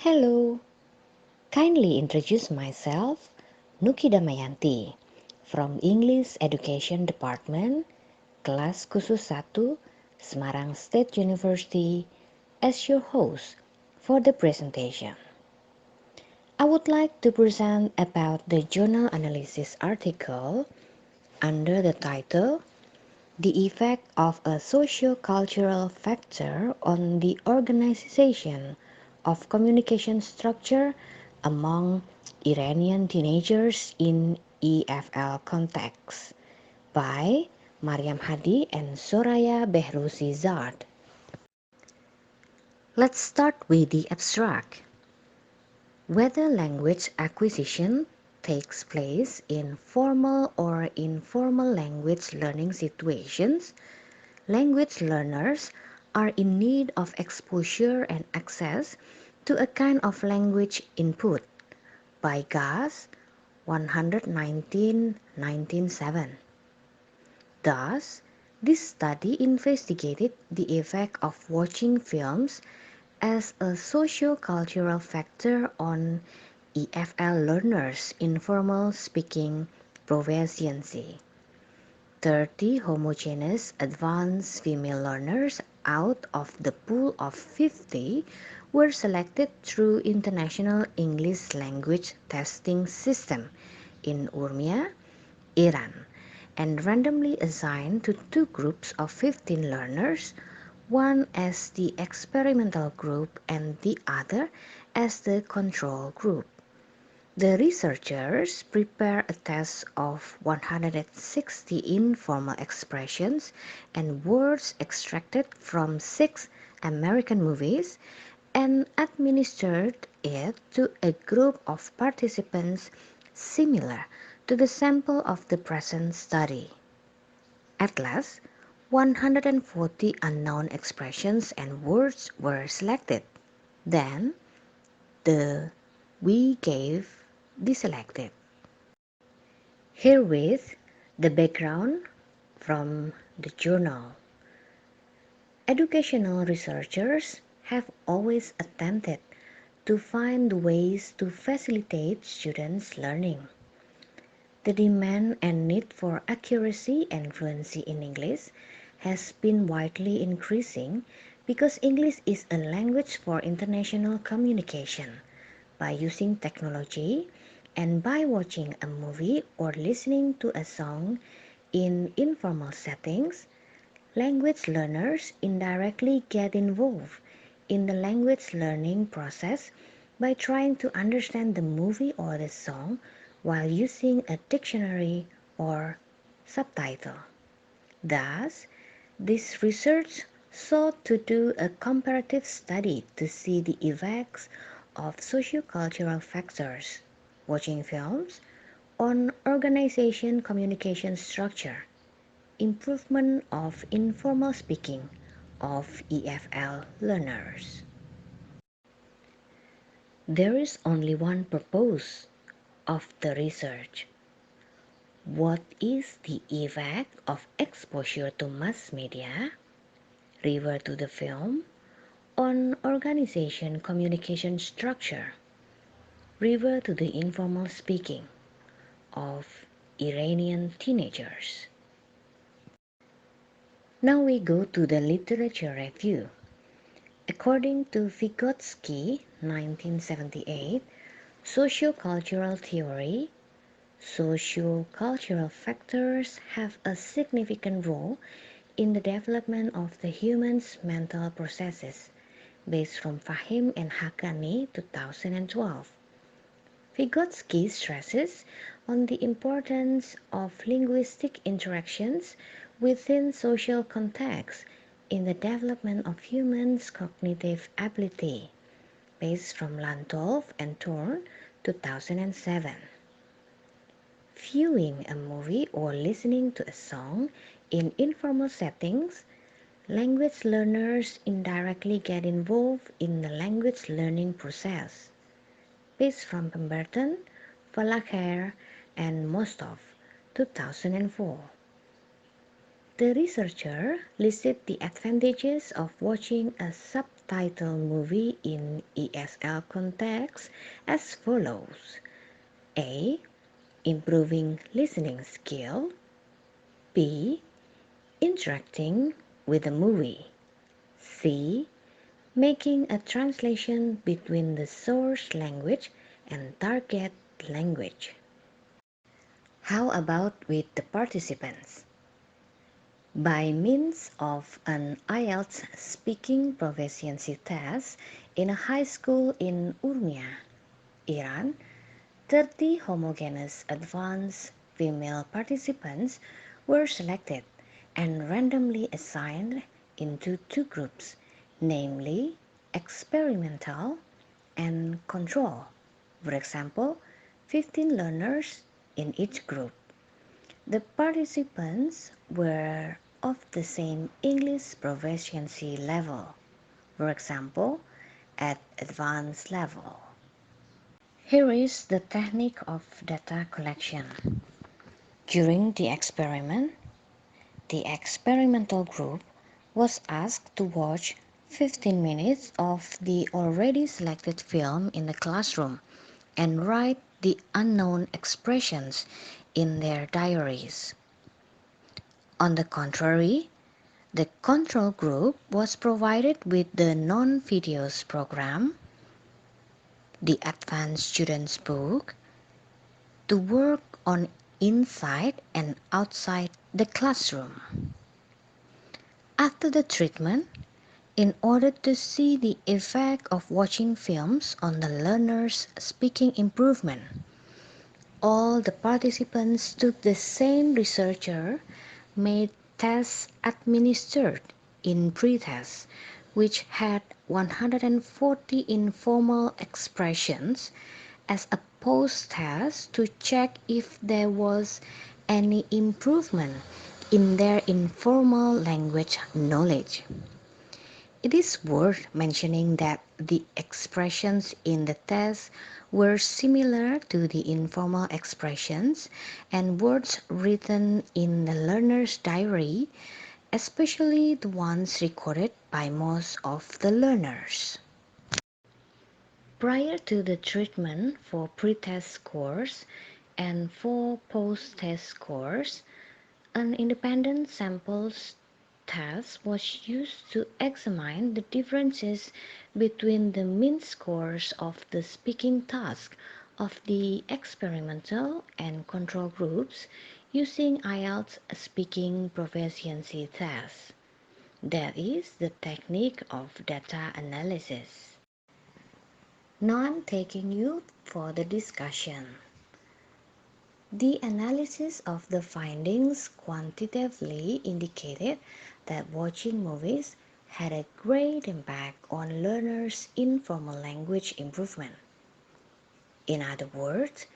Hello, kindly introduce myself, Nuki Dhamayanti, from English Education Department, Kelas Khusus 1, Semarang State University, as your host for the presentation. I would like to present about the journal analysis article under the title The Effect of a Socio-cultural Factor on the Organization of Communication Structure among Iranian Teenagers in EFL Context by Mariam Hadi and Soraya Behruzi Zard. Let's start with the abstract. Whether language acquisition takes place in formal or informal language learning situations, language learners are in need of exposure and access to a kind of language input by Gas 119-197. Thus, this study investigated the effect of watching films as a socio-cultural factor on EFL learners' informal speaking proficiency. 30 homogeneous advanced female learners out of the pool of 50 were selected through International English Language Testing System in Urmia, Iran, and randomly assigned to two groups of 15 learners, one as the experimental group and the other as the control group. The researchers prepare a test of 160 informal expressions and words extracted from 6 American movies and administered it to a group of participants similar to the sample of the present study. At last, 140 unknown expressions and words were selected. Then, the we gave deselected. Herewith, the background from the journal. Educational researchers have always attempted to find ways to facilitate students' learning. The demand and need for accuracy and fluency in English has been widely increasing because English is a language for international communication. By using technology and by watching a movie or listening to a song in informal settings, language learners indirectly get involved in the language learning process by trying to understand the movie or the song while using a dictionary or subtitle. Thus, this research sought to do a comparative study to see the effects of sociocultural factors, watching films, on organization communication structure, improvement of informal speaking of EFL learners. There is only one purpose of the research. What is the effect of exposure to mass media, refer to the film, on organization communication structure, refer to the informal speaking of Iranian teenagers? Now we go to the literature review. According to Vygotsky, 1978, sociocultural theory, sociocultural factors have a significant role in the development of the human's mental processes, based from Fahim and Haqqani, 2012. Vygotsky stresses on the importance of linguistic interactions within social contexts in the development of humans' cognitive ability, based from Landolf and Thorn, 2007. Viewing a movie or listening to a song in informal settings, language learners indirectly get involved in the language learning process, based from Pemberton, Fallacher, and Mostov, 2004. The researcher listed the advantages of watching a subtitled movie in EFL context as follows: A. Improving listening skill. B. Interacting with the movie. C. Making a translation between the source language and target language. How about with the participants? By means of an IELTS speaking proficiency test in a high school in Urmia, Iran, 30 homogeneous advanced female participants were selected and randomly assigned into two groups, namely experimental and control. For example, 15 learners in each group. The participants were of the same English proficiency level, for example, at advanced level. Here is the technique of data collection. During the experiment, the experimental group was asked to watch 15 minutes of the already selected film in the classroom and write the unknown expressions in their diaries. On the contrary, the control group was provided with the non-videos program, the Advanced Students Book, to work on inside and outside the classroom. After the treatment, in order to see the effect of watching films on the learner's speaking improvement, all the participants took the same researcher-made tests administered in pre-test, which had 140 informal expressions, as a post-test to check if there was any improvement in their informal language knowledge. It is worth mentioning that the expressions in the test were similar to the informal expressions and words written in the learner's diary, especially the ones recorded by most of the learners. Prior to the treatment for pre-test scores and for post-test scores, an independent samples test was used to examine the differences between the mean scores of the speaking task of the experimental and control groups using IELTS speaking proficiency test. That is the technique of data analysis. Now I'm taking you for the discussion. The analysis of the findings quantitatively indicated that watching movies had a great impact on learners' informal language improvement. In other words,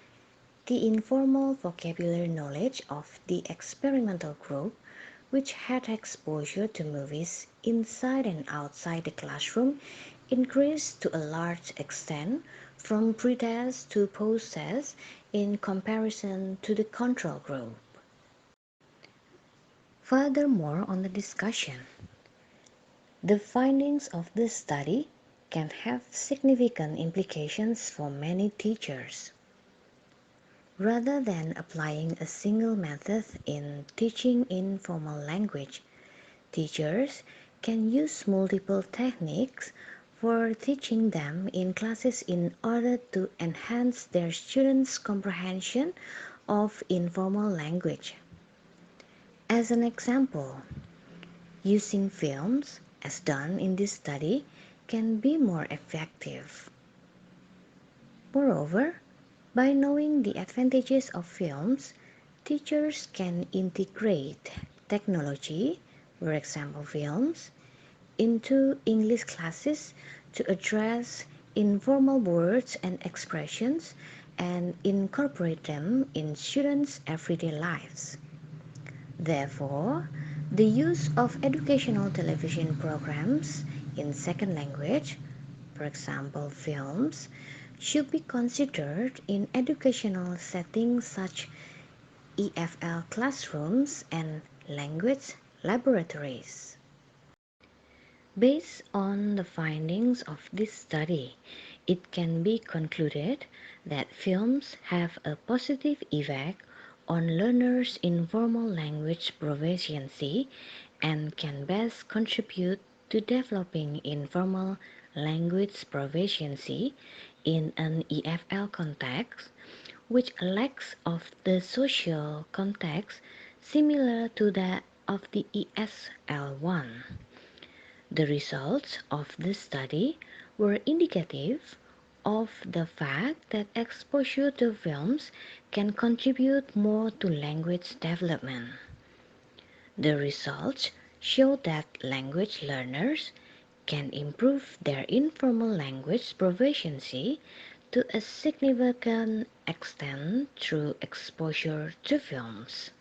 the informal vocabulary knowledge of the experimental group, which had exposure to movies inside and outside the classroom, increased to a large extent from pre-test to post-test in comparison to the control group. Furthermore, on the discussion, the findings of this study can have significant implications for many teachers. Rather than applying a single method in teaching informal language, teachers can use multiple techniques for teaching them in classes in order to enhance their students' comprehension of informal language. As an example, using films, as done in this study, can be more effective. Moreover, by knowing the advantages of films, teachers can integrate technology, for example films, into English classes to address informal words and expressions and incorporate them in students' everyday lives. Therefore, the use of educational television programs in second language, for example films, should be considered in educational settings such EFL classrooms and language laboratories. Based on the findings of this study, it can be concluded that films have a positive effect on learners' informal language proficiency and can best contribute to developing informal language proficiency in an EFL context, which lacks of the social context similar to that of the ESL1. The results of this study were indicative of the fact that exposure to films can contribute more to language development. The results show that language learners can improve their informal language proficiency to a significant extent through exposure to films.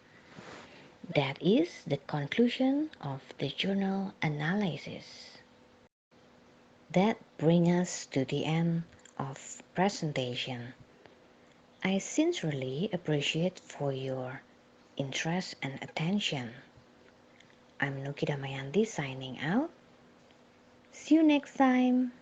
That is the conclusion of the journal analysis. That brings us to the end of presentation. I sincerely appreciate for your interest and attention. I'm Nuki Dhamayanti signing out. See you next time.